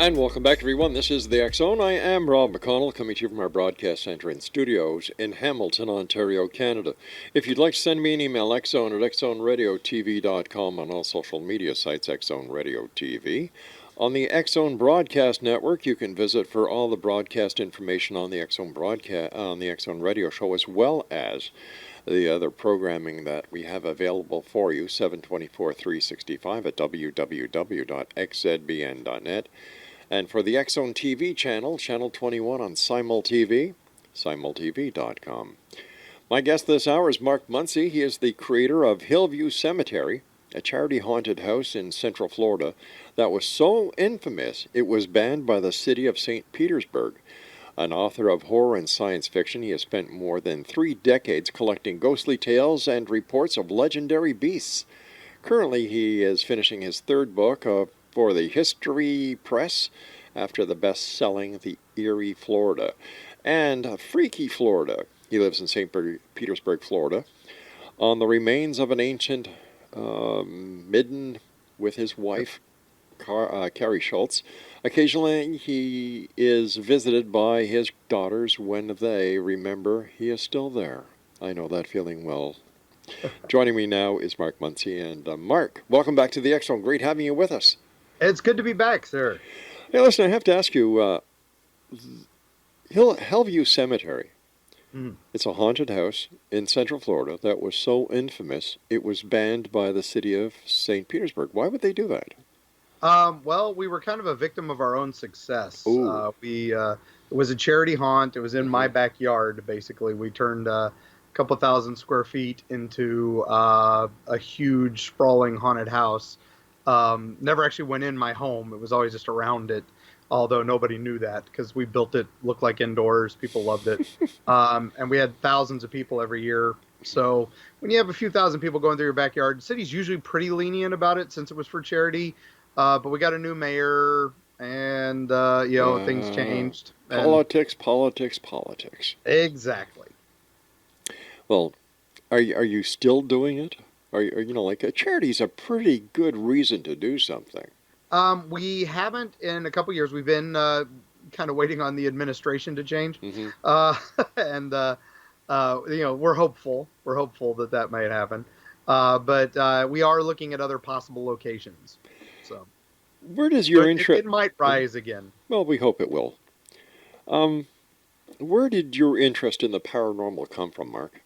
And welcome back, everyone. This is the X Zone. I am Rob McConnell, coming to you from our broadcast center and studios in Hamilton, Ontario, Canada. If you'd like to send me an email, xzone at xzoneradiotv.com, on all social media sites, Xzone Radio TV. On the X Zone Broadcast Network, you can visit for all the broadcast information on the X Zone on the X Zone Radio Show, as well as the other programming that we have available for you, 724-365 at www.xzbn.net. And for the X Zone TV channel, Channel 21 on SimulTV, simultv.com. My guest this hour is Mark MUNCY. He is the creator of Hillview Cemetery, a charity haunted house in Central Florida that was so infamous it was banned by the city of St. Petersburg. An author of horror and science fiction, he has spent more than 3 decades collecting ghostly tales and reports of legendary beasts. Currently, he is finishing his 3rd book for the History Press after the best-selling The Eerie, Florida, and Freaky, Florida. He lives in St. Petersburg, Florida, on the remains of an ancient midden with his wife, Carrie Schultz. Occasionally, he is visited by his daughters when they remember he is still there. I know that feeling well. Joining me now is Mark MUNCY. And Mark, welcome back to the X Zone. Great having you with us. It's good to be back, sir. Hey, listen, I have to ask you, Hillview Cemetery. It's a haunted house in Central Florida that was so infamous it was banned by the city of St. Petersburg. Why would they do that? Well, we were kind of a victim of our own success. It was a charity haunt. It was in my backyard, basically. We turned a couple thousand square feet into a huge, sprawling haunted house. Never actually went in my home. It was always just around it, although nobody knew that because we built it, looked like indoors. People loved it. And we had thousands of people every year. So when you have a few thousand people going through your backyard, the city's usually pretty lenient about it since it was for charity. But we got a new mayor and, things changed. Politics. Exactly. Well, are you still doing it? A charity's a pretty good reason to do something. We haven't in a couple years. We've been kind of waiting on the administration to change. We're hopeful. We're hopeful that might happen. But we are looking at other possible locations. So, where does your interest? It might rise again. Well, we hope it will. Where did your interest in the paranormal come from, Mark?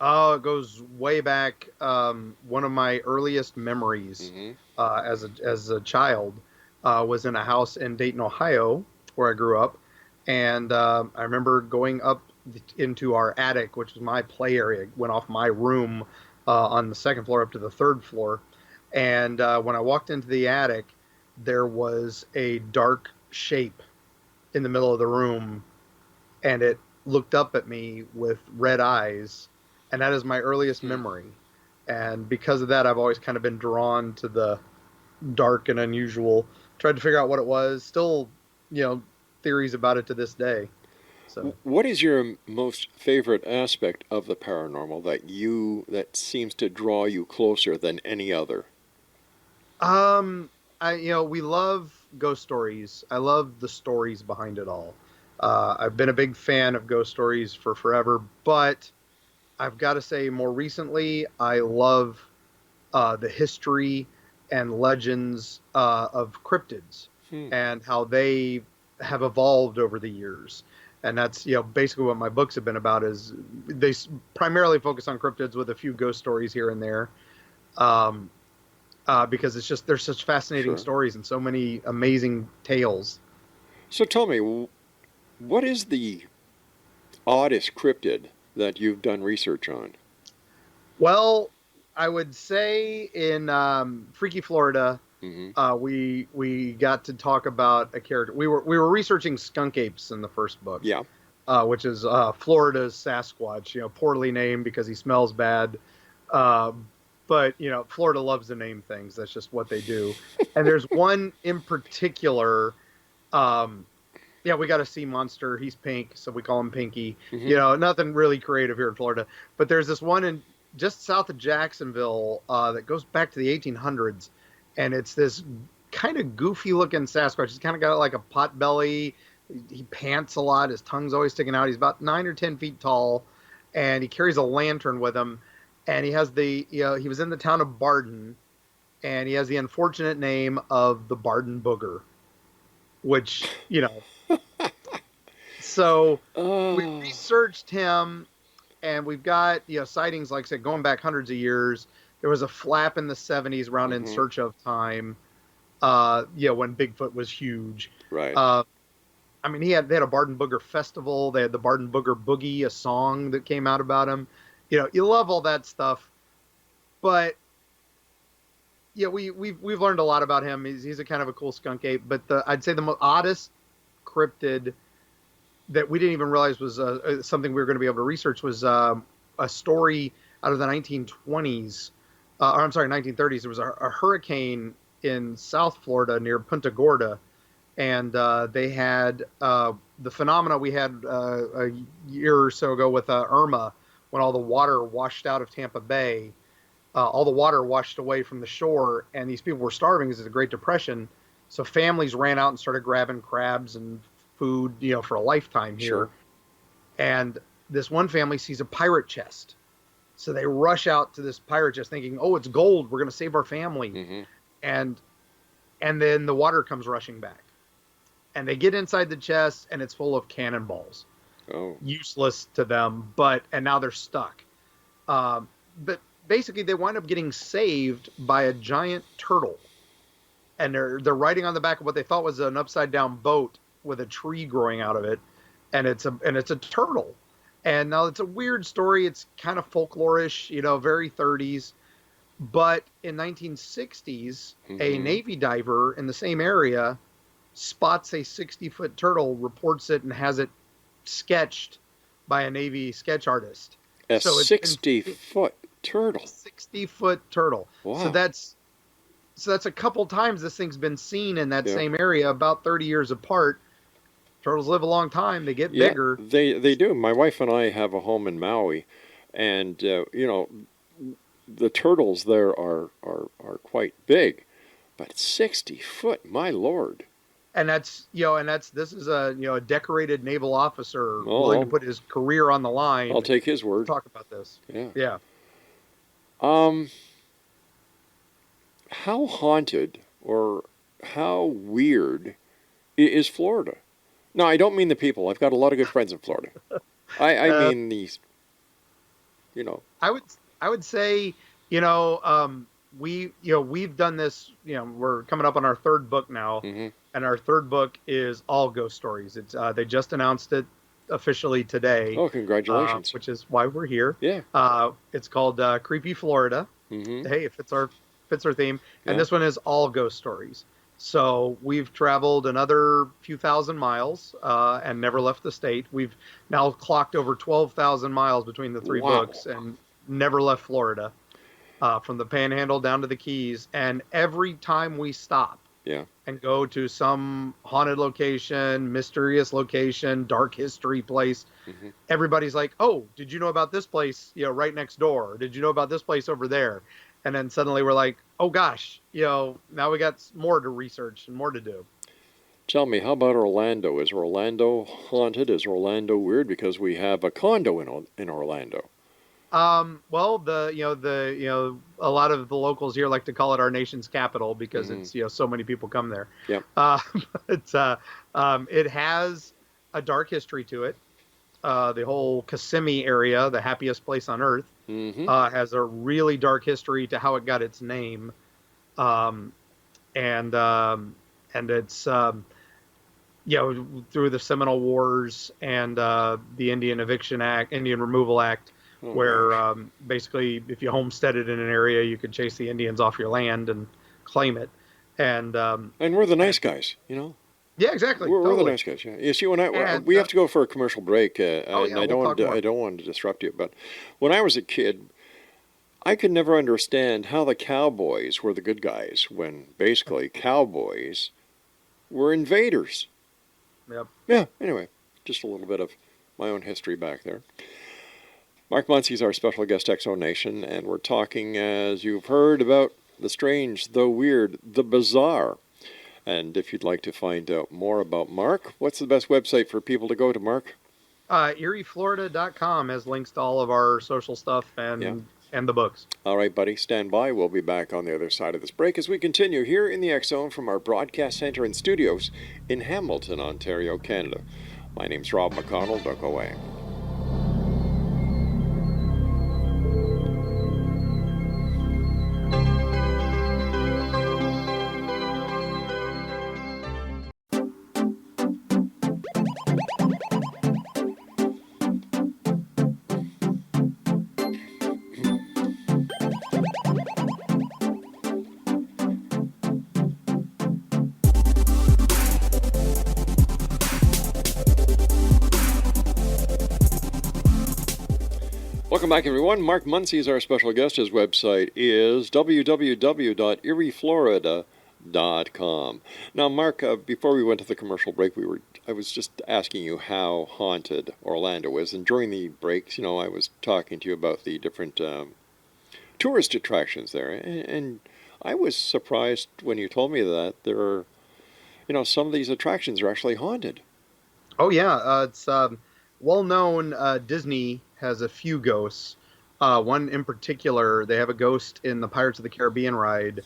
Oh, it goes way back. One of my earliest memories as a child was in a house in Dayton, Ohio, where I grew up. And I remember going up into our attic, which was my play area. Went off my room on the 2nd floor up to the 3rd floor. And when I walked into the attic, there was a dark shape in the middle of the room. And it looked up at me with red eyes. And that is my earliest memory. And because of that, I've always kind of been drawn to the dark and unusual. Tried to figure out what it was. Still, theories about it to this day. So, what is your most favorite aspect of the paranormal that seems to draw you closer than any other? We love ghost stories. I love the stories behind it all. I've been a big fan of ghost stories for forever, but I've got to say more recently, I love the history and legends of cryptids and how they have evolved over the years. And that's, basically what my books have been about is they primarily focus on cryptids with a few ghost stories here and there. Because there's such fascinating stories and so many amazing tales. So tell me, what is the oddest cryptid that you've done research on? Well, I would say in Freaky, Florida, we got to talk about a character. We were researching skunk apes in the first book. Yeah. Which is Florida's Sasquatch. Poorly named because he smells bad. But Florida loves to name things. That's just what they do. And there's one in particular. We got a sea monster. He's pink, so we call him Pinky. Nothing really creative here in Florida. But there's this one in just south of Jacksonville that goes back to the 1800s, and it's this kind of goofy looking Sasquatch. He's kind of got like a pot belly. He pants a lot. His tongue's always sticking out. He's about 9 or 10 feet tall, and he carries a lantern with him. And he has he was in the town of Barden, and he has the unfortunate name of the Barden Booger, which, so we Oh. researched him, and we've got, sightings, like I said, going back hundreds of years. There was a flap in the 70s around In Search of Time, when Bigfoot was huge. Right. I mean, they had a Barden Booger festival. They had the Barden Booger Boogie, a song that came out about him. You love all that stuff, but yeah, we've learned a lot about him. He's a kind of a cool skunk ape. But I'd say the most oddest cryptid that we didn't even realize was something we were going to be able to research was a story out of the 1920s, or I'm sorry, 1930s. There was a hurricane in South Florida near Punta Gorda. And they had the phenomena we had a year or so ago with Irma, when all the water washed out of Tampa Bay. All the water washed away from the shore, and these people were starving because of the Great Depression. So families ran out and started grabbing crabs and food, for a lifetime here. Sure. And this one family sees a pirate chest. So they rush out to this pirate chest thinking, oh, it's gold. We're going to save our family. Mm-hmm. And then the water comes rushing back. And they get inside the chest, and it's full of cannonballs. Oh. Useless to them, and now they're stuck. But basically, they wind up getting saved by a giant turtle. And they're riding on the back of what they thought was an upside down boat with a tree growing out of it, and it's a turtle. And now it's a weird story. It's kind of folklorish, very 30s. But in 1960s, a Navy diver in the same area spots a 60-foot turtle, reports it, and has it sketched by a Navy sketch artist. A 60-foot turtle. 60-foot turtle. Wow. So that's a couple times this thing's been seen in that same area, about 30 years apart. Turtles live a long time. They get bigger. They do. My wife and I have a home in Maui, and the turtles there are quite big, but 60 foot, my lord. And this is a decorated naval officer willing to put his career on the line. I'll take his word. Talk about this. Yeah. How haunted or how weird is Florida? No, I don't mean the people. I've got a lot of good friends in Florida. I mean these. I would say we've done this. We're coming up on our third book now. Mm-hmm. And our third book is all ghost stories. It's they just announced it officially today. Oh, congratulations! Which is why we're here. Yeah. It's called Creepy Florida. Mm-hmm. Hey, it fits our theme. Yeah. And this one is all ghost stories. So we've traveled another few thousand miles and never left the state. We've now clocked over 12,000 miles between the three books and never left Florida, from the Panhandle down to the Keys. And every time we stop, and go to some haunted location, mysterious location, dark history place, everybody's like, oh, did you know about this place, right next door? Or did you know about this place over there? And then suddenly we're like, oh gosh, now we got more to research and more to do. Tell me, how about Orlando? Is Orlando haunted? Is Orlando weird? Because we have a condo in Orlando. Well, a lot of the locals here like to call it our nation's capital because it's, so many people come there. Yep. It has a dark history to it. The whole Kissimmee area, the happiest place on earth, has a really dark history to how it got its name. And it's, through the Seminole Wars and the Indian Removal Act, where basically if you homesteaded in an area, you could chase the Indians off your land and claim it. And we're the nice guys, Yeah, exactly. We're the nice guys. Yeah. You see, we have to go for a commercial break, and I don't want to disrupt you, but when I was a kid, I could never understand how the cowboys were the good guys when basically cowboys were invaders. Yep. Yeah. Anyway, just a little bit of my own history back there. Mark MUNCY is our special guest, Exonation, and we're talking, as you've heard, about the strange, the weird, the bizarre. And if you'd like to find out more about Mark, what's the best website for people to go to, Mark? EerieFlorida.com has links to all of our social stuff Yeah. and the books. All right, buddy, stand by. We'll be back on the other side of this break as we continue here in the X Zone from our broadcast center and studios in Hamilton, Ontario, Canada. My name's Rob McConnell. Don't go away. Welcome back, everyone. Mark MUNCY is our special guest. His website is www.eerieflorida.com. Now, Mark, before we went to the commercial break, I was just asking you how haunted Orlando is, and during the breaks, I was talking to you about the different tourist attractions there, and I was surprised when you told me that there are, some of these attractions are actually haunted. Oh yeah, it's well known. Disney has a few ghosts. One in particular, they have a ghost in the Pirates of the Caribbean ride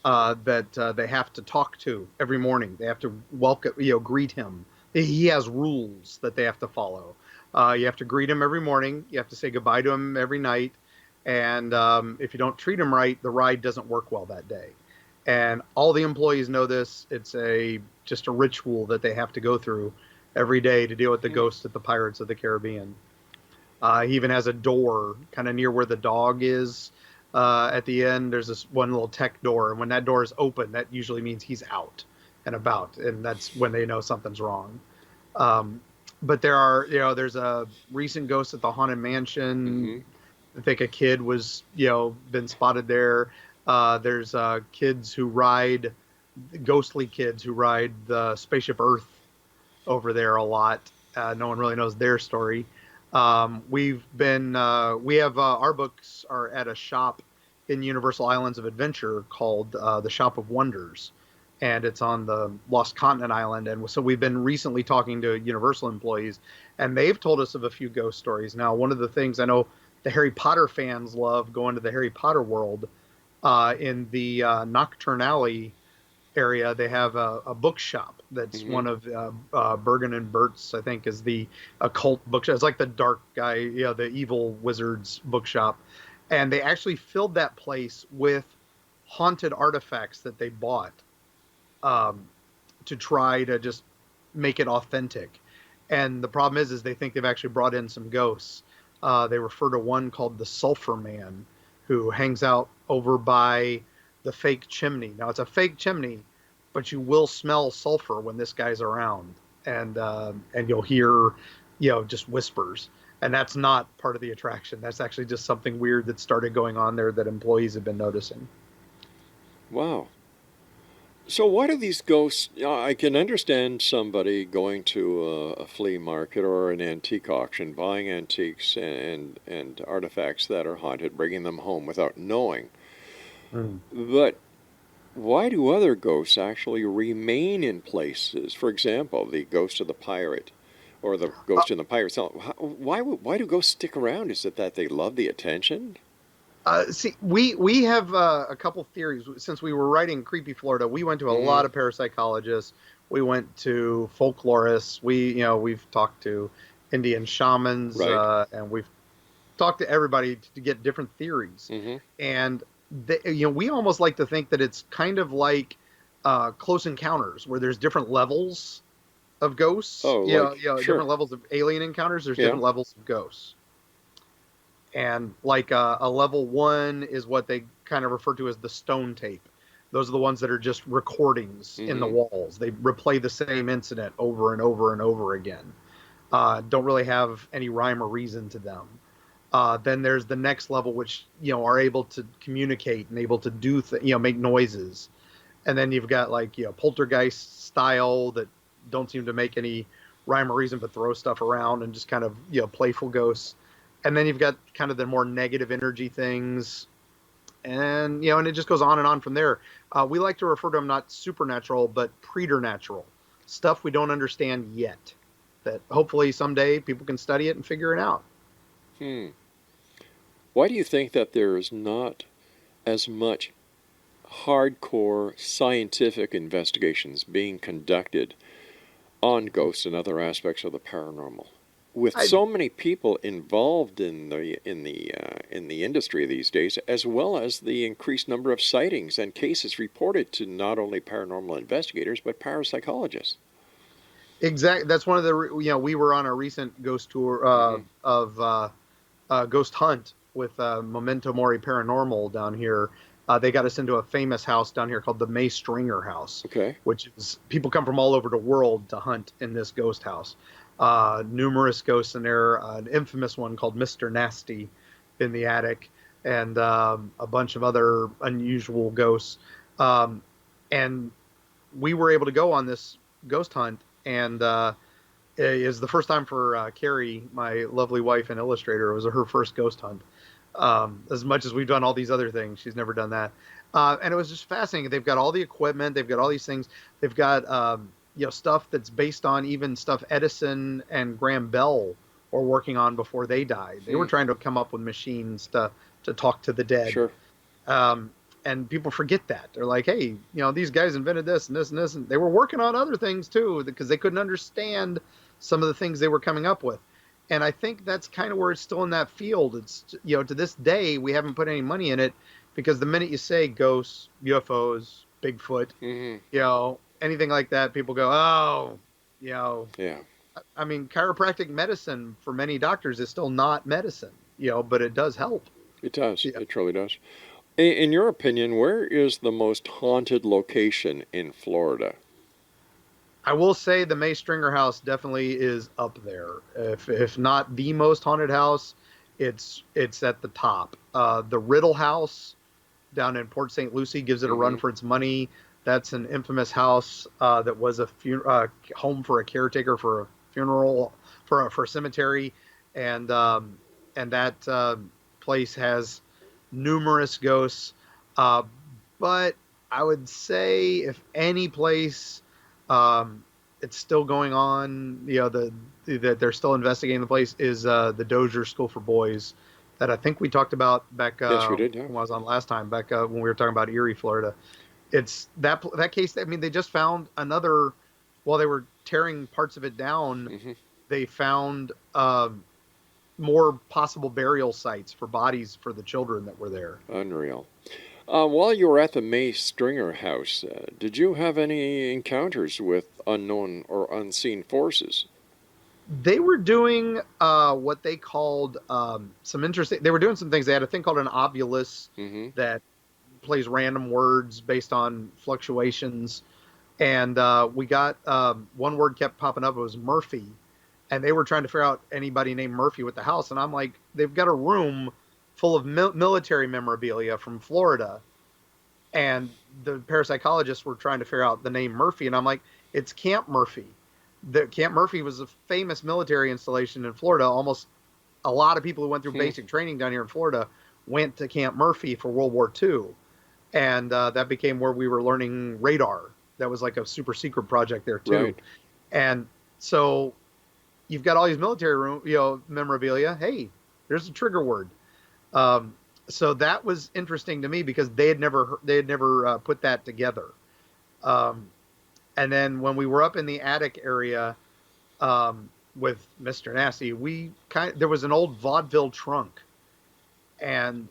that they have to talk to every morning. They have to welcome, greet him. He has rules that they have to follow. You have to greet him every morning. You have to say goodbye to him every night. And if you don't treat him right, the ride doesn't work well that day. And all the employees know this. It's just a ritual that they have to go through every day to deal with the ghost at the Pirates of the Caribbean. He even has a door kind of near where the dog is. At the end, there's this one little tech door, and when that door is open, that usually means he's out and about, and that's when they know something's wrong. But there's a recent ghost at the Haunted Mansion. I think a kid was, been spotted there. There's ghostly kids who ride the Spaceship Earth over there a lot. No one really knows their story. We have our books are at a shop in Universal Islands of Adventure called the Shop of Wonders, and it's on the Lost Continent Island. And so we've been recently talking to Universal employees, and they've told us of a few ghost stories. Now, one of the things I know the Harry Potter fans love going to the Harry Potter world. In the Nocturne Alley area, they have a bookshop that's one of Bergen and Bert's, I think, is the occult bookshop. It's like the dark guy, the evil wizard's bookshop. And they actually filled that place with haunted artifacts that they bought to try to just make it authentic. And the problem is they think they've actually brought in some ghosts. They refer to one called the Sulphur Man, who hangs out over by the fake chimney. Now, it's a fake chimney, but you will smell sulfur when this guy's around, and you'll hear, just whispers. And that's not part of the attraction. That's actually just something weird that started going on there that employees have been noticing. Wow. So why do these ghosts, I can understand somebody going to a flea market or an antique auction, buying antiques and artifacts that are haunted, bringing them home without knowing. But why do other ghosts actually remain in places? For example, the ghost of the pirate or the ghost in the pirate cell. Why do ghosts stick around? Is it that they love the attention? We have a couple theories. Since we were writing Creepy Florida, we went to a lot of parapsychologists. We went to folklorists. We've talked to Indian shamans, Right. and we've talked to everybody to get different theories. And we almost like to think that it's kind of like Close Encounters, where there's different levels of ghosts. Sure. Different levels of alien encounters. There's different levels of ghosts. And like a level 1 is what they kind of refer to as the stone tape. Those are the ones that are just recordings in the walls. They replay the same incident over and over and over again. Don't really have any rhyme or reason to them. Then there's the next level, which are able to communicate and able to do make noises. And then you've got like poltergeist style that don't seem to make any rhyme or reason but throw stuff around and just kind of playful ghosts. And then you've got kind of the more negative energy things. and and it just goes on and on from there. We like to refer to them not supernatural, but preternatural stuff we don't understand yet. That hopefully someday people can study it and figure it out. Hmm. Why do you think that there is not as much hardcore scientific investigations being conducted on ghosts and other aspects of the paranormal, with I so many people involved in the industry these days, as well as the increased number of sightings and cases reported to not only paranormal investigators but parapsychologists? Exactly. That's one of the we were on a recent ghost tour Hmm. of ghost hunt with Memento Mori Paranormal down here. They got us into a famous house down here called the May Stringer House, Okay. which is people come from all over the world to hunt in this ghost house. Numerous ghosts in there, an infamous one called Mr. Nasty in the attic, and a bunch of other unusual ghosts. Um, and we were able to go on this ghost hunt, and it is the first time for Carrie, my lovely wife and illustrator. It was her first ghost hunt. As much as we've done all these other things, she's never done that. And it was just fascinating. They've got all the equipment. They've got all these things. They've got stuff that's based on even stuff Edison and Graham Bell were working on before they died. They were Hmm. trying to come up with machines to talk to the dead. Sure. Um, and people forget that. They're like, hey, these guys invented this and this and this, and they were working on other things too because they couldn't understand some of the things they were coming up with. And I think that's kind of where it's still in that field. It's to this day we haven't put any money in it because the minute you say ghosts, UFOs, Bigfoot, Hmm. anything like that, people go, oh, you know. Yeah. I mean, chiropractic medicine for many doctors is still not medicine, but it does help. It does. Yeah. It truly does. In your opinion, where is the most haunted location in Florida? I will say the May Stringer house definitely is up there. If not the most haunted house, it's at the top. The Riddle House down in Port St. Lucie gives it a run Hmm. for its money. That's an infamous house that was a home for a caretaker for a funeral for a cemetery, and that place has numerous ghosts. Uh, but I would say if any place it's still going on, that they're still investigating the place is the Dozier School for Boys that I think we talked about back Yes, we did. Yeah. when I was on last time, back when we were talking about Eerie, Florida. It's that case. I mean, they just found another while they were tearing parts of it down. Hmm. They found more possible burial sites for bodies for the children that were there. Unreal. While you were at the May Stringer house, did you have any encounters with unknown or unseen forces? They were doing what they called some interesting. They were doing some things. They had a thing called an obulus Hmm. that plays random words based on fluctuations, and we got one word kept popping up. It was Murphy, and they were trying to figure out anybody named Murphy with the house. And I'm like, they've got a room full of military memorabilia from Florida, and the parapsychologists were trying to figure out the name Murphy, and I'm like, it's Camp Murphy. The Camp Murphy was a famous military installation in Florida. Almost a lot of people who went through Hmm. basic training down here in Florida went to Camp Murphy for World War II, and that became where we were learning radar. That was like a super secret project there too. Right. And so you've got all these military room, memorabilia. Hey, there's a trigger word. Um, so that was interesting to me because they had never put that together. Um, and then when we were up in the attic area with Mr. Nasty, there was an old vaudeville trunk, and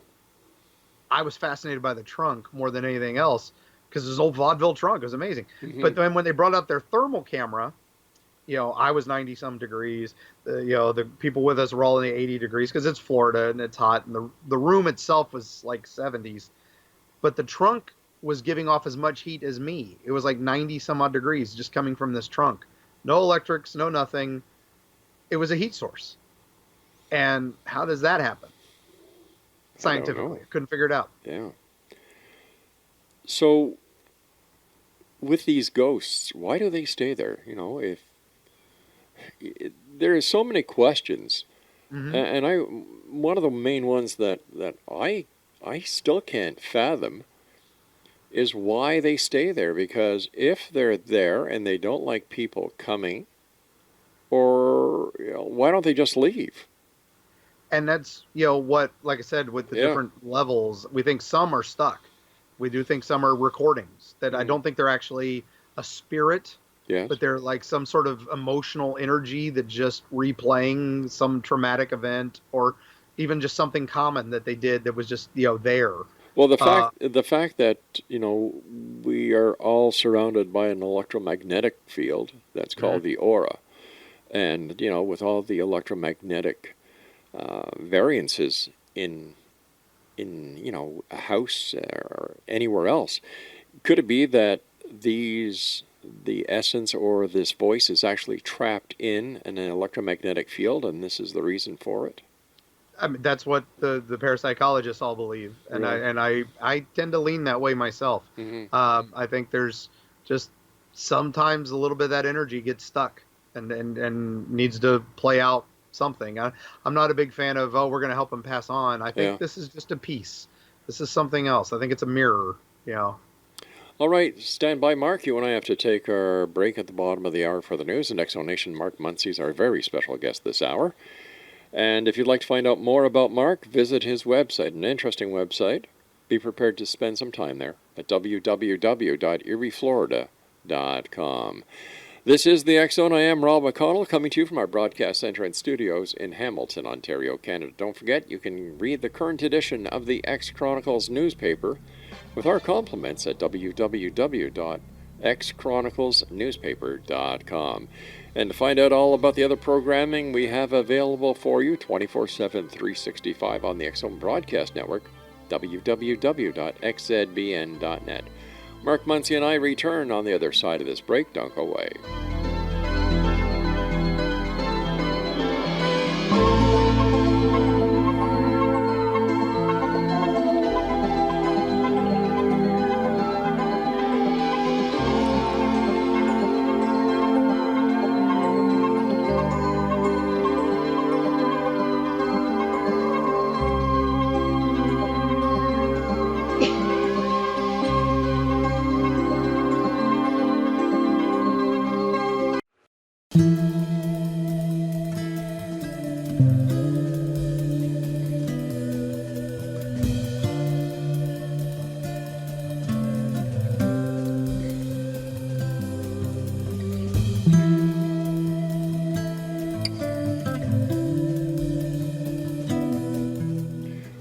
I was fascinated by the trunk more than anything else because this old vaudeville trunk was amazing. Hmm. But then when they brought out their thermal camera, I was 90 some degrees. The people with us were all in the 80 degrees because it's Florida and it's hot, and the room itself was like 70s. But the trunk was giving off as much heat as me. It was like 90 some odd degrees just coming from this trunk. No electrics, no nothing. It was a heat source. And how does that happen? I don't Scientifically, know. I couldn't figure it out. Yeah. So, with these ghosts, why do they stay there? If there is so many questions, Hmm. and one of the main ones that I I still can't fathom is why they stay there. Because if they're there and they don't like people coming, or why don't they just leave? And that's what, like I said, with the Yeah. different levels, we think some are stuck. We do think some are recordings that I Mhm. don't think they're actually a spirit, Yes. but they're like some sort of emotional energy that just replaying some traumatic event, or even just something common that they did that was just there. Well, uh, the fact that we are all surrounded by an electromagnetic field that's mhm. called the aura, and with all the electromagnetic variances in a house or anywhere else, could it be that the essence or this voice is actually trapped in an electromagnetic field, and this is the reason for it? I mean, that's what the parapsychologists all believe, and I Really? and I I tend to lean that way myself. Hmm. I think there's just sometimes a little bit of that energy gets stuck and needs to play out something. I'm not a big fan of, oh, we're going to help them pass on. I think Yeah. this is just a piece. This is something else. I think it's a mirror. You know. All right, stand by, Mark. You and I have to take our break at the bottom of the hour for the news. And Exonation Mark MUNCY is our very special guest this hour. And if you'd like to find out more about Mark, visit his website, an interesting website. Be prepared to spend some time there at www.eerieflorida.com. This is the X Zone. I am Rob McConnell, coming to you from our broadcast center and studios in Hamilton, Ontario, Canada. Don't forget, you can read the current edition of the X Chronicles newspaper with our compliments at www.xchroniclesnewspaper.com. And to find out all about the other programming we have available for you 24/7, 365 on the X Zone Broadcast Network, www.xzbn.net. Mark Muncy and I return on the other side of this break. Don't go away.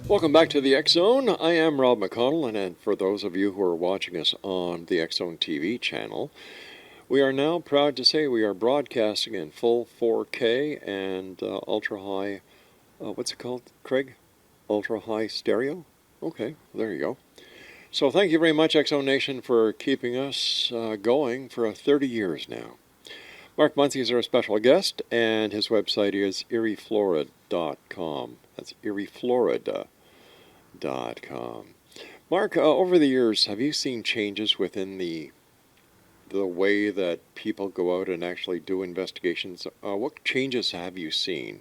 Welcome back to the X Zone. I am Rob McConnell, and for those of you who are watching us on the X Zone TV channel, we are now proud to say we are broadcasting in full 4K and ultra high. What's it called, Craig? Ultra high stereo? Okay, there you go. So thank you very much, X Zone Nation, for keeping us going for 30 years now. Mark Muncy is our special guest, and his website is eerieflorida.com. That's eerieflorida.com. Mark, over the years, have you seen changes within the way that people go out and actually do investigations? What changes have you seen?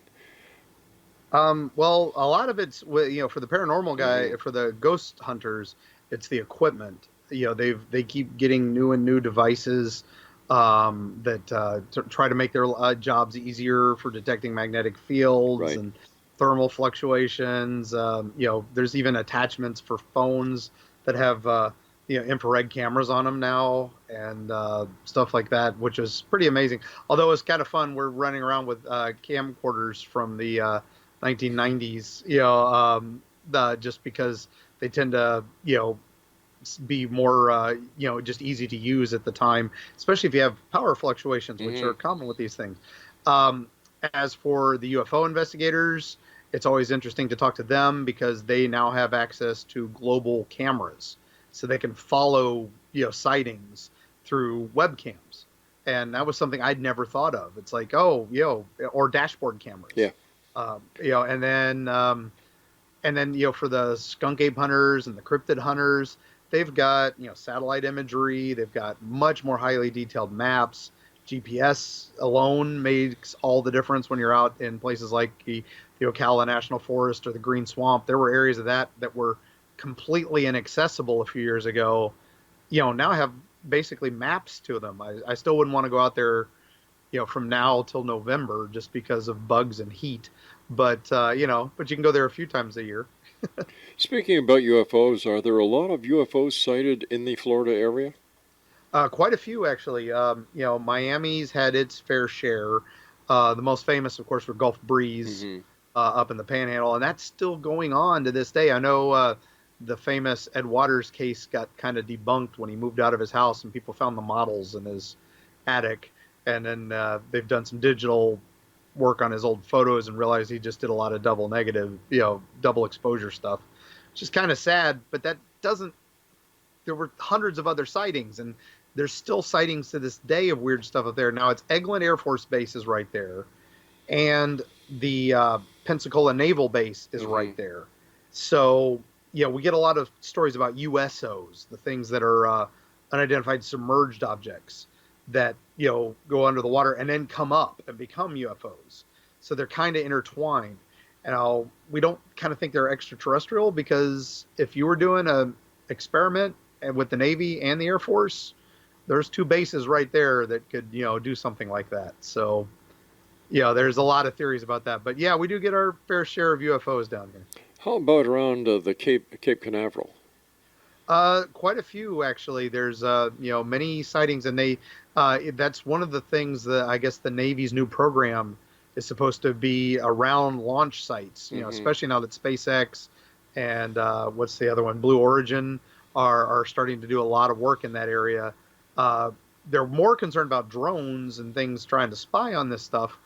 Well, a lot of it's for the paranormal Hmm. guy, for the ghost hunters, it's the equipment. They keep getting new and new devices that try to make their jobs easier for detecting magnetic fields Right. and thermal fluctuations. There's even attachments for phones that have infrared cameras on them now, and stuff like that, which is pretty amazing. Although it's kind of fun, we're running around with camcorders from the 1990s, just because they tend to, be more, just easy to use at the time, especially if you have power fluctuations, which Hmm. are common with these things. Um, as for the UFO investigators, it's always interesting to talk to them because they now have access to global cameras, so they can follow, sightings through webcams. And that was something I'd never thought of. It's like, oh, or dashboard Yeah. cameras, and then for the skunk ape hunters and the cryptid hunters, they've got satellite imagery. They've got much more highly detailed maps. GPS alone makes all the difference when you're out in places like the Ocala National Forest or the Green Swamp. There were areas of that were completely inaccessible a few years ago, now have basically maps to them. I still wouldn't want to go out there, from now till November just because of bugs and heat. But you can go there a few times a year. Speaking about UFOs, are there a lot of UFOs sighted in the Florida area? Quite a few, actually. Miami's had its fair share. The most famous, of course, were Gulf Breeze Hmm. up in the Panhandle, and that's still going on to this day. I know the famous Ed Waters case got kind of debunked when he moved out of his house, and people found the models in his attic, and then they've done some digital work on his old photos and realized he just did a lot of double negative, double exposure stuff, which is kind of sad. But that doesn't there were hundreds of other sightings, and there's still sightings to this day of weird stuff up there. Now, it's Eglin Air Force Base is right there, and the Pensacola Naval Base is Hmm. right there. So, we get a lot of stories about USOs, the things that are unidentified submerged objects that, go under the water and then come up and become UFOs. So they're kind of intertwined. And we don't kind of think they're extraterrestrial because if you were doing a experiment with the Navy and the Air Force, there's two bases right there that could, do something like that. So, there's a lot of theories about that. But yeah, we do get our fair share of UFOs down here. How about around the Cape Canaveral? Quite a few actually. There's many sightings, and that's one of the things that I guess the Navy's new program is supposed to be around launch sites. Hmm. Especially now that SpaceX and what's the other one, Blue Origin, are starting to do a lot of work in that area. Uh, they're more concerned about drones and things trying to spy on this stuff,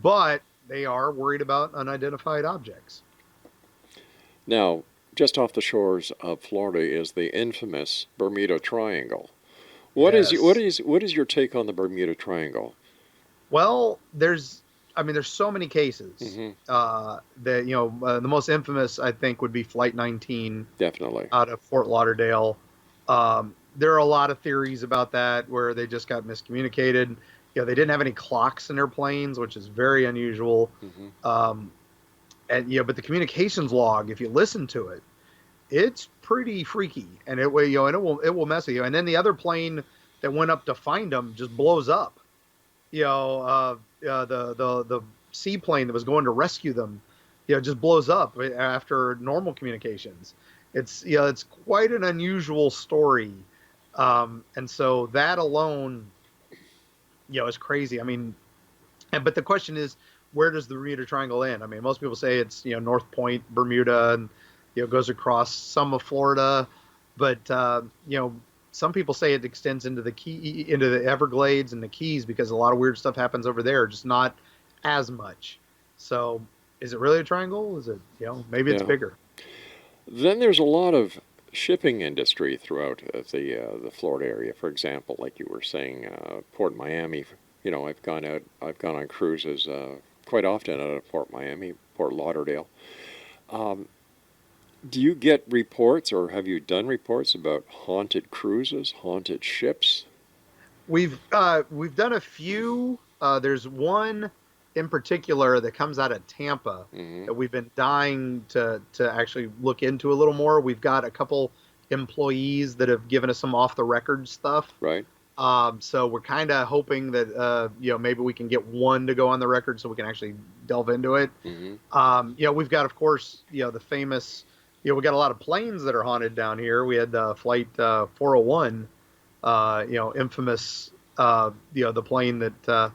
but they are worried about unidentified objects. Now, just off the shores of Florida is the infamous Bermuda Triangle. Yes. What is your take on the Bermuda Triangle? Well, there's so many cases. Hmm. The most infamous I think would be Flight 19 Definitely. out of Fort Lauderdale. There are a lot of theories about that where they just got miscommunicated. They didn't have any clocks in their planes, which is very unusual. Hmm. Um, and but the communications log, if you listen to it, it's pretty freaky, and it will mess with you. And then the other plane that went up to find them just blows up. The seaplane that was going to rescue them, just blows up after normal communications. It's quite an unusual story, and so that alone, is crazy. I mean, but the question is, where does the Bermuda Triangle end? I mean, most people say it's North Point, Bermuda, and goes across some of Florida, but some people say it extends into the Everglades and the Keys because a lot of weird stuff happens over there, just not as much. So, is it really a triangle? Is it maybe it's Yeah. bigger? Then there's a lot of shipping industry throughout the Florida area. For example, like you were saying, Port Miami. I've gone on cruises quite often out of Port Miami, Port Lauderdale. Um, do you get reports, or have you done reports about haunted cruises, haunted ships? We've done a few. There's one in particular that comes out of Tampa Hmm. that we've been dying to actually look into a little more. We've got a couple employees that have given us some off the record stuff. Right. So we're kind of hoping that maybe we can get one to go on the record so we can actually delve into it. Hmm. We've got, of course, the famous. We got a lot of planes that are haunted down here. We had flight 401, infamous, the plane that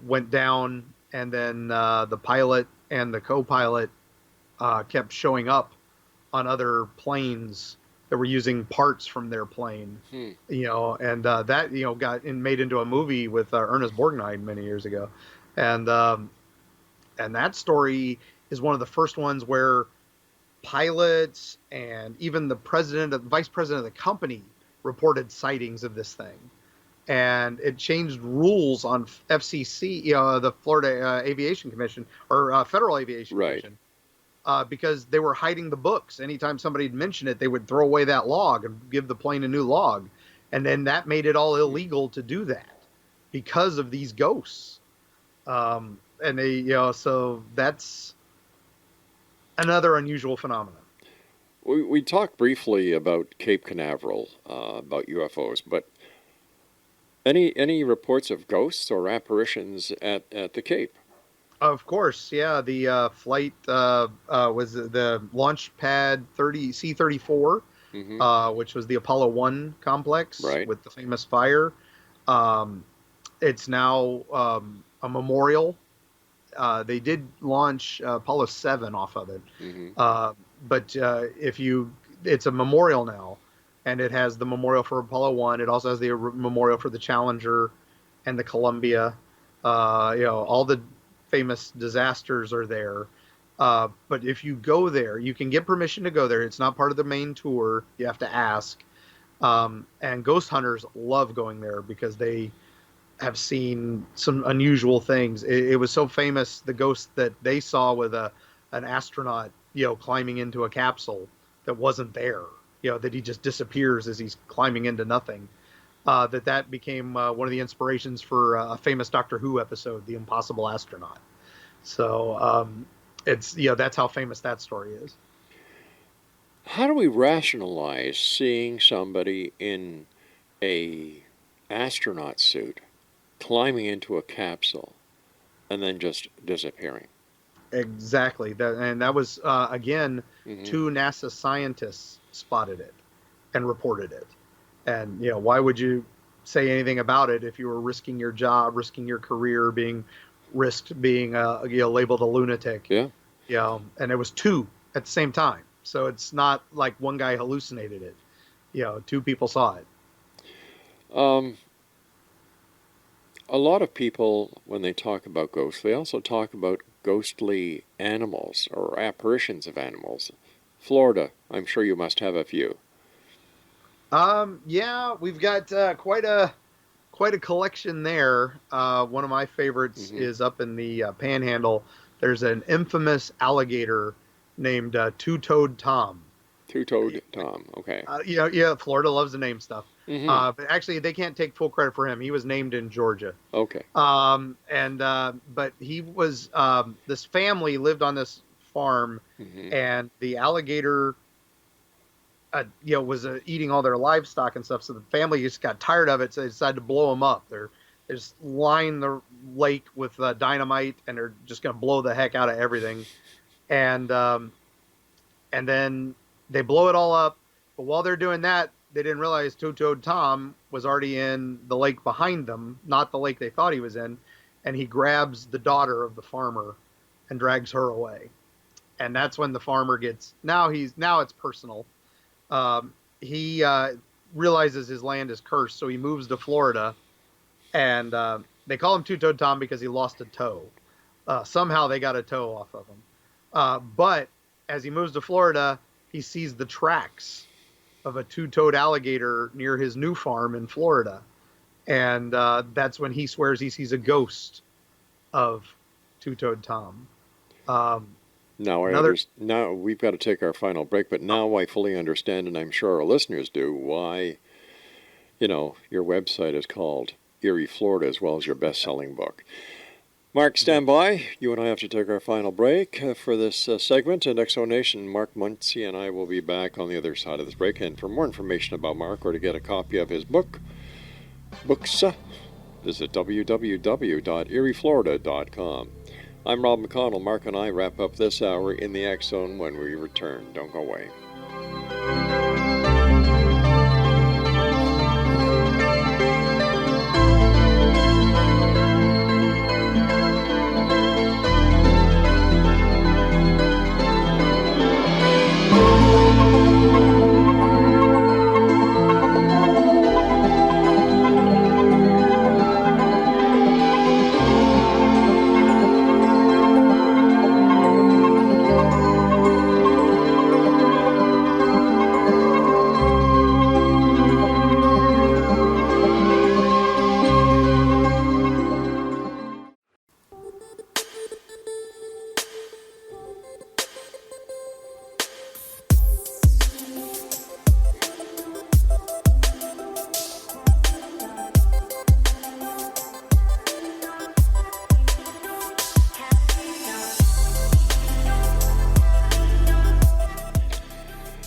went down, and then the pilot and the co-pilot kept showing up on other planes that were using parts from their plane, Hmm. and that got made into a movie with Ernest Borgnine many years ago, and um, and that story is one of the first ones where pilots and even the vice president of the company reported sightings of this thing, and it changed rules on FCC, the Florida Aviation Commission or Federal Aviation Right. Commission, because they were hiding the books. Anytime somebody would mention it, they would throw away that log and give the plane a new log, and then that made it all Hmm. illegal to do that because of these ghosts. And so that's another unusual phenomenon. We talked briefly about Cape Canaveral, about UFOs, but any reports of ghosts or apparitions at the Cape? Of course, yeah. The flight was the launch pad 30 C-34, Hmm. which was the Apollo 1 complex Right. with the famous fire. Um, it's now a memorial. They did launch Apollo 7 off of it, Hmm. uh, but if you, it's a memorial now, and it has the memorial for Apollo 1. It also has the memorial for the Challenger and the Columbia. All the famous disasters are there. But if you go there, you can get permission to go there. It's not part of the main tour. You have to ask. And ghost hunters love going there because they have seen some unusual things. It was so famous, the ghost that they saw with an astronaut, climbing into a capsule that wasn't there, that he just disappears as he's climbing into nothing. That became one of the inspirations for a famous Doctor Who episode, The Impossible Astronaut. So it's that's how famous that story is. How do we rationalize seeing somebody in a astronaut suit climbing into a capsule and then just disappearing? Exactly. That was again, Hmm. two NASA scientists spotted it and reported it. And why would you say anything about it if you were risking your job, risking your career, being risked being labeled a lunatic? Yeah. And it was two at the same time. So it's not like one guy hallucinated it. Two people saw it. Um, a lot of people, when they talk about ghosts, they also talk about ghostly animals or apparitions of animals. Florida, I'm sure you must have a few. Yeah, we've got quite a collection there. One of my favorites Hmm. is up in the Panhandle. There's an infamous alligator named Two-Toed Tom. Two-toed Tom. Okay. Yeah, Florida loves to name stuff. Hmm. But actually, they can't take full credit for him. He was named in Georgia. Okay. And but he was this family lived on this farm, Hmm. and the alligator was eating all their livestock and stuff. So the family just got tired of it, so they decided to blow him up. They just line the lake with dynamite, and they're just going to blow the heck out of everything. And and then they blow it all up. But while they're doing that, they didn't realize Two-Toed Tom was already in the lake behind them, not the lake they thought he was in. And he grabs the daughter of the farmer and drags her away. And that's when the farmer gets now it's personal. He realizes his land is cursed, so he moves to Florida, and they call him Two-Toed Tom because he lost a toe. Somehow they got a toe off of him. But as he moves to Florida, he sees the tracks of a two-toed alligator near his new farm in Florida, and that's when he swears he sees a ghost of Two-Toed Tom. Um, Now another now we've got to take our final break, but now I fully understand, and I'm sure our listeners do, why your website is called Eerie, Florida, as well as your best-selling book. Mark, stand by. You and I have to take our final break for this segment. And Exonation, Mark MUNCY and I will be back on the other side of this break. And for more information about Mark or to get a copy of his books, visit www.eerieflorida.com. I'm Rob McConnell. Mark and I wrap up this hour in the X Zone when we return. Don't go away.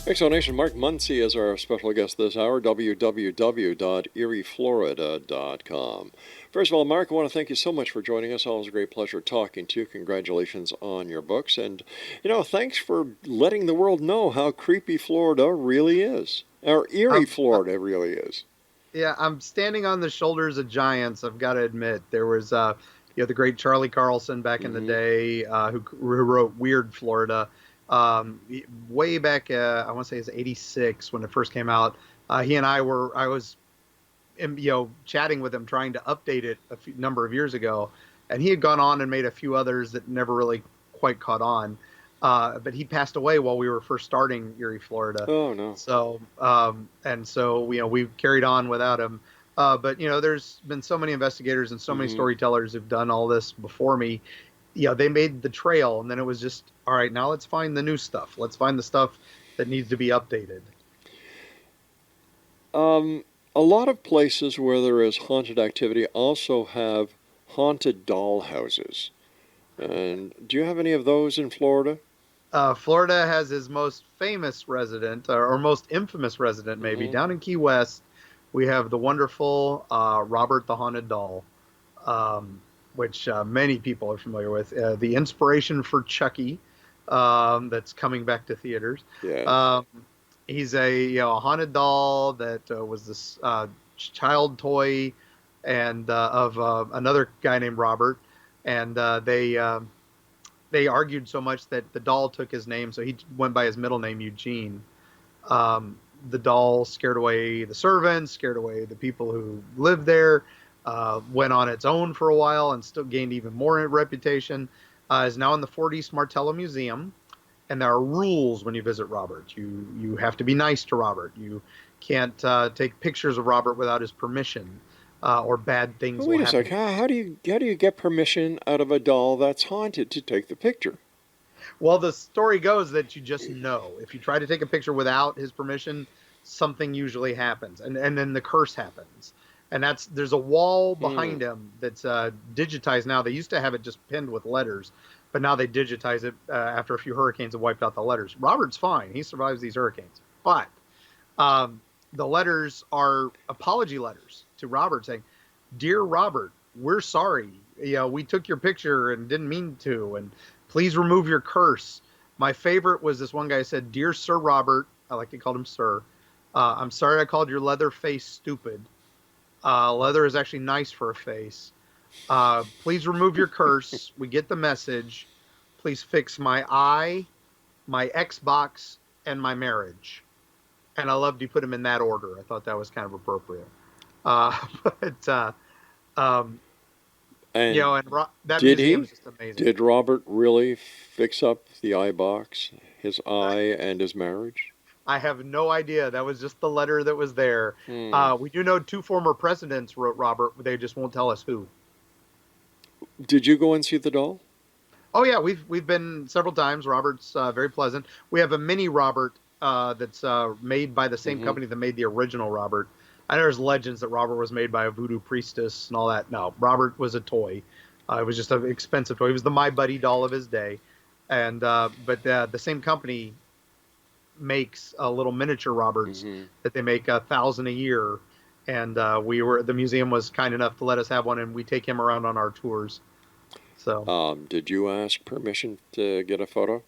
Explanation, Mark Muncy is our special guest this hour, www.eerieflorida.com. First of all, Mark, I want to thank you so much for joining us. Always a great pleasure talking to you. Congratulations on your books. And, thanks for letting the world know how creepy Florida really is. Or Eerie, Florida really is. Yeah, I'm standing on the shoulders of giants, I've got to admit. There was, the great Charlie Carlson back in the day who wrote Weird Florida. Way back, I want to say it's 86 when it first came out. I was, chatting with him trying to update it number of years ago. And he had gone on and made a few others that never really quite caught on. But he passed away while we were first starting Eerie, Florida. Oh, no. So, we carried on without him. But there's been so many investigators and so many storytellers who've done all this before me. They made the trail, and then it was just, all right, now let's find the new stuff. Let's find the stuff that needs to be updated. A lot of places where there is haunted activity also have haunted doll houses. And do you have any of those in Florida? Florida has his most famous resident, or most infamous resident, maybe, down in Key West. We have the wonderful Robert the Haunted Doll, which many people are familiar with. The inspiration for Chucky, that's coming back to theaters. Yeah. He's a haunted doll that was this child toy and of another guy named Robert, and they argued so much that the doll took his name, so he went by his middle name, Eugene. The doll scared away the servants, scared away the people who lived there, went on its own for a while and still gained even more reputation. Is now in the Fort East Martello Museum, and there are rules when you visit Robert. You have to be nice to Robert. You can't take pictures of Robert without his permission, or bad things will happen. Wait a sec. How do you get permission out of a doll that's haunted to take the picture? Well, the story goes that you just know. If you try to take a picture without his permission, something usually happens, and then the curse happens. And there's a wall behind him that's digitized now. They used to have it just pinned with letters, but now they digitize it after a few hurricanes have wiped out the letters. Robert's fine. He survives these hurricanes. But the letters are apology letters to Robert saying, "Dear Robert, we're sorry. We took your picture and didn't mean to, and please remove your curse." My favorite was this one guy said, "Dear Sir Robert," I like to call him Sir, "I'm sorry I called your leather face stupid. Leather is actually nice for a face. Please remove your curse. We get the message. Please fix my eye, my Xbox, and my marriage." And I loved he put them in that order. I thought that was kind of appropriate. That museum is just amazing. Did Robert really fix up the eye box, his eye, and his marriage? I have no idea. That was just the letter that was there. We do know 2 former presidents wrote Robert, but they just won't tell us who. Did you go and see the doll? Oh yeah, we've been several times. Robert's very pleasant. We have a mini Robert that's made by the same company that made the original Robert. I know there's legends that Robert was made by a voodoo priestess and all that. No, Robert was a toy. It was just an expensive toy. He was the My Buddy doll of his day, and but the same company makes little miniature Roberts that they make 1,000 a year, and the museum was kind enough to let us have one, and we take him around on our tours. So did you ask permission to get a photo?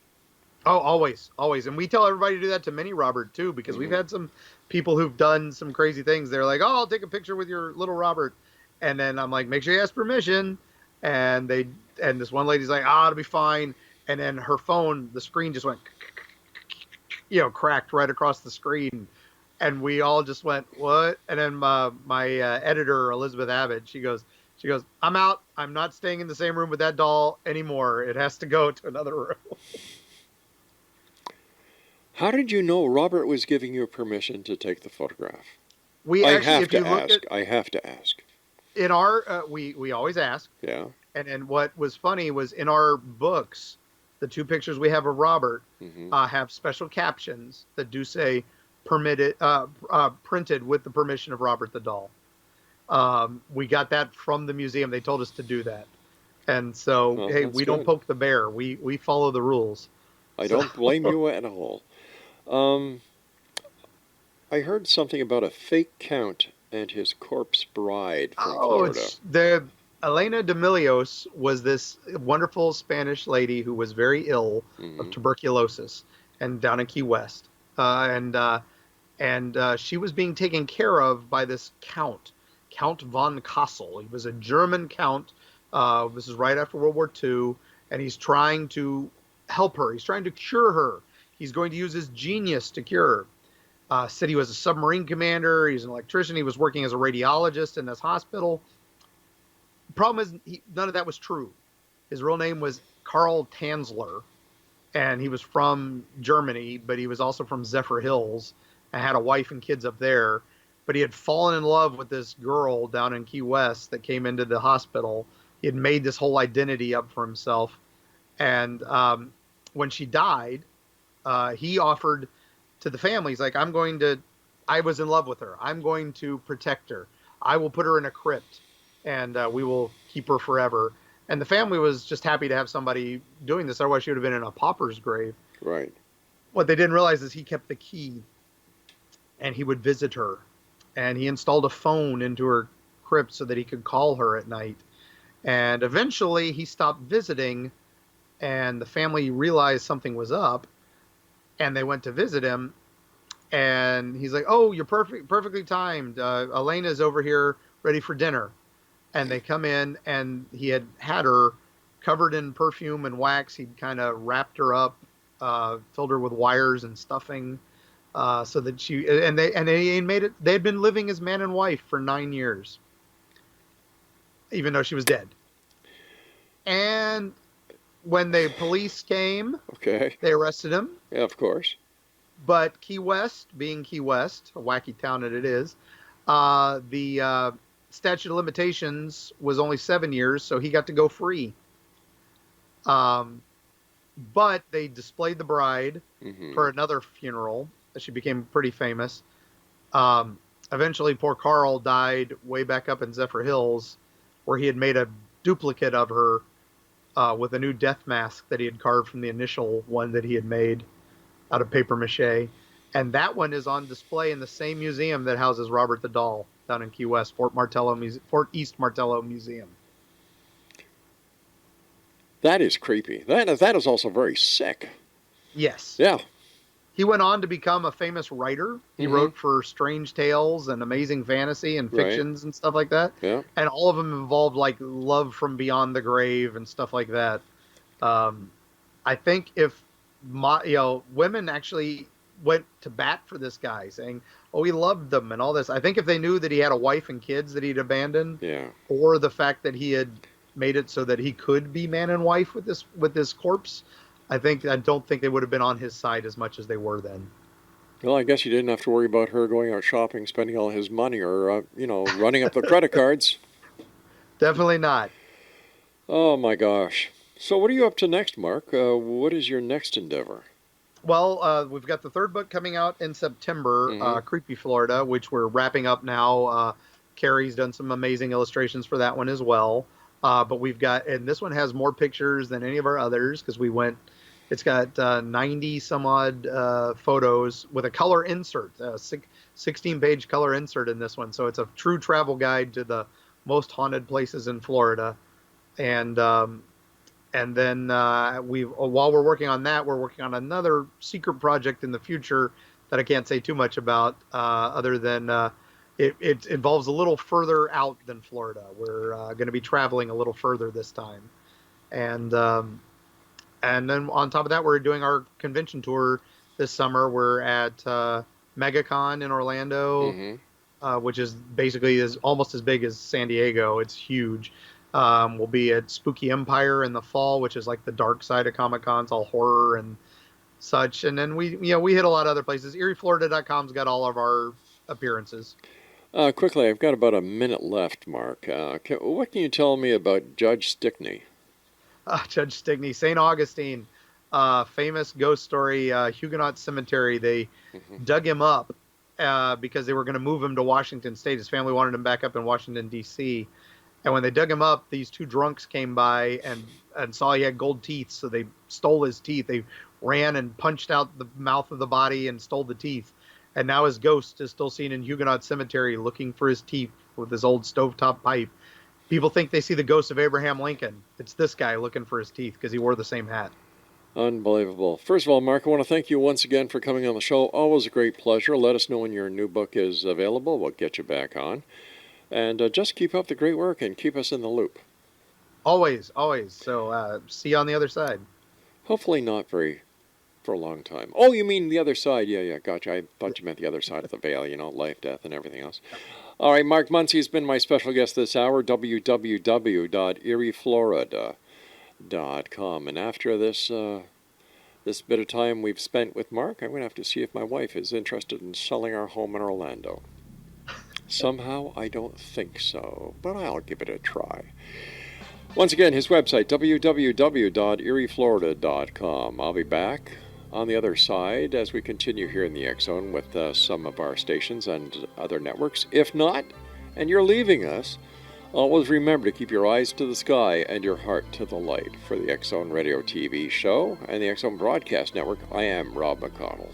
Oh, always, and we tell everybody to do that to mini Robert too, because we've had some people who've done some crazy things. They're like, "Oh, I'll take a picture with your little Robert," and then I'm like, "Make sure you ask permission." And this one lady's like, "Ah, it'll be fine," and then her phone, the screen just went, cracked right across the screen, and we all just went, "What?" And then my editor, Elizabeth Abbott, she goes, "I'm out. I'm not staying in the same room with that doll anymore. It has to go to another room." How did you know Robert was giving you permission to take the photograph? I have to ask. In our, we always ask. Yeah. And what was funny was in our books, the 2 pictures we have of Robert have special captions that do say permitted, printed with the permission of Robert the doll. We got that from the museum. They told us to do that. And so, hey, we don't poke the bear. We follow the rules. I don't blame you at all. I heard something about a fake count and his corpse bride from Oh, Florida. it's the Elena de Milios was this wonderful Spanish lady who was very ill of Hmm. tuberculosis and down in Key West. And she was being taken care of by this count, Count von Kassel. He was a German count. This is right after World War II, and he's trying to help her. He's trying to cure her. He's going to use his genius to cure her. Said he was a submarine commander. He's an electrician. He was working as a radiologist in this hospital. The problem is, none of that was true. His real name was Karl Tanzler, and he was from Germany, but he was also from Zephyr Hills and had a wife and kids up there. But he had fallen in love with this girl down in Key West that came into the hospital. He had made this whole identity up for himself. And when she died, he offered to the family, he's like, I was in love with her. I'm going to protect her. I will put her in a crypt and we will keep her forever. And the family was just happy to have somebody doing this. Otherwise, she would have been in a pauper's grave. Right. What they didn't realize is he kept the key and he would visit her. And he installed a phone into her crypt so that he could call her at night. And eventually he stopped visiting and the family realized something was up and they went to visit him. And he's like, "Oh, you're perfectly timed. Elena's over here ready for dinner." And they come in and he had her covered in perfume and wax. He'd kind of wrapped her up, filled her with wires and stuffing, so that they made it. They had been living as man and wife for 9 years, even though she was dead. And when the police came, Okay. they arrested him. Yeah, of course. But Key West, being Key West, a wacky town that it is, the statute of limitations was only 7 years, so he got to go free. But they displayed the bride for another funeral. She became pretty famous. Eventually, poor Carl died way back up in Zephyr Hills, where he had made a duplicate of her with a new death mask that he had carved from the initial one that he had made out of paper mache. And that one is on display in the same museum that houses Robert the Doll down in Key West, Fort East Martello Museum. That is creepy. That is also very sick. Yes. Yeah. He went on to become a famous writer. He wrote for Strange Tales and Amazing Fantasy and fictions and stuff like that. Yeah. And all of them involved like love from beyond the grave and stuff like that. I think if women actually went to bat for this guy, saying, "Oh, he loved them" and all this. I think if they knew that he had a wife and kids that he'd abandoned, or the fact that he had made it so that he could be man and wife with this corpse, I don't think they would have been on his side as much as they were then. Well, I guess you didn't have to worry about her going out shopping, spending all his money, or running up the credit cards. Definitely not. Oh my gosh. So what are you up to next, Mark? What is your next endeavor? Well, we've got the third book coming out in September, Creepy Florida, which we're wrapping up now. Carrie's done some amazing illustrations for that one as well. But we've got, and this one has more pictures than any of our others because it's got 90 some odd photos with a color insert, 16-page color insert in this one. So it's a true travel guide to the most haunted places in Florida. And then while we're working on that, we're working on another secret project in the future that I can't say too much about, other than it involves a little further out than Florida. We're going to be traveling a little further this time, and then on top of that, we're doing our convention tour this summer. We're at MegaCon in Orlando, which is basically almost as big as San Diego. It's huge. We'll be at Spooky Empire in the fall, which is like the dark side of Comic-Con. It's all horror and such. And then we hit a lot of other places. EerieFlorida.com's got all of our appearances. Quickly, I've got about a minute left, Mark. What can you tell me about Judge Stickney? Judge Stickney, St. Augustine, famous ghost story, Huguenot Cemetery. They dug him up because they were going to move him to Washington State. His family wanted him back up in Washington, D.C., and when they dug him up, these two drunks came by and saw he had gold teeth, so they stole his teeth. They ran and punched out the mouth of the body and stole the teeth. And now his ghost is still seen in Huguenot Cemetery looking for his teeth with his old stovetop pipe. People think they see the ghost of Abraham Lincoln. It's this guy looking for his teeth because he wore the same hat. Unbelievable. First of all, Mark, I want to thank you once again for coming on the show. Always a great pleasure. Let us know when your new book is available. We'll get you back on. And just keep up the great work and keep us in the loop. Always, always. So see you on the other side. Hopefully not for a long time. Oh, you mean the other side. Yeah, gotcha. I thought you meant the other side of the veil, life, death, and everything else. All right, Mark MUNCY has been my special guest this hour, www.eerieflorida.com. And after this this bit of time we've spent with Mark, I'm going to have to see if my wife is interested in selling our home in Orlando. Somehow, I don't think so, but I'll give it a try. Once again, his website, www.eerieflorida.com. I'll be back on the other side as we continue here in the X Zone with some of our stations and other networks. If not, and you're leaving us, always remember to keep your eyes to the sky and your heart to the light. For the X Zone Radio TV show and the X Zone Broadcast Network, I am Rob McConnell.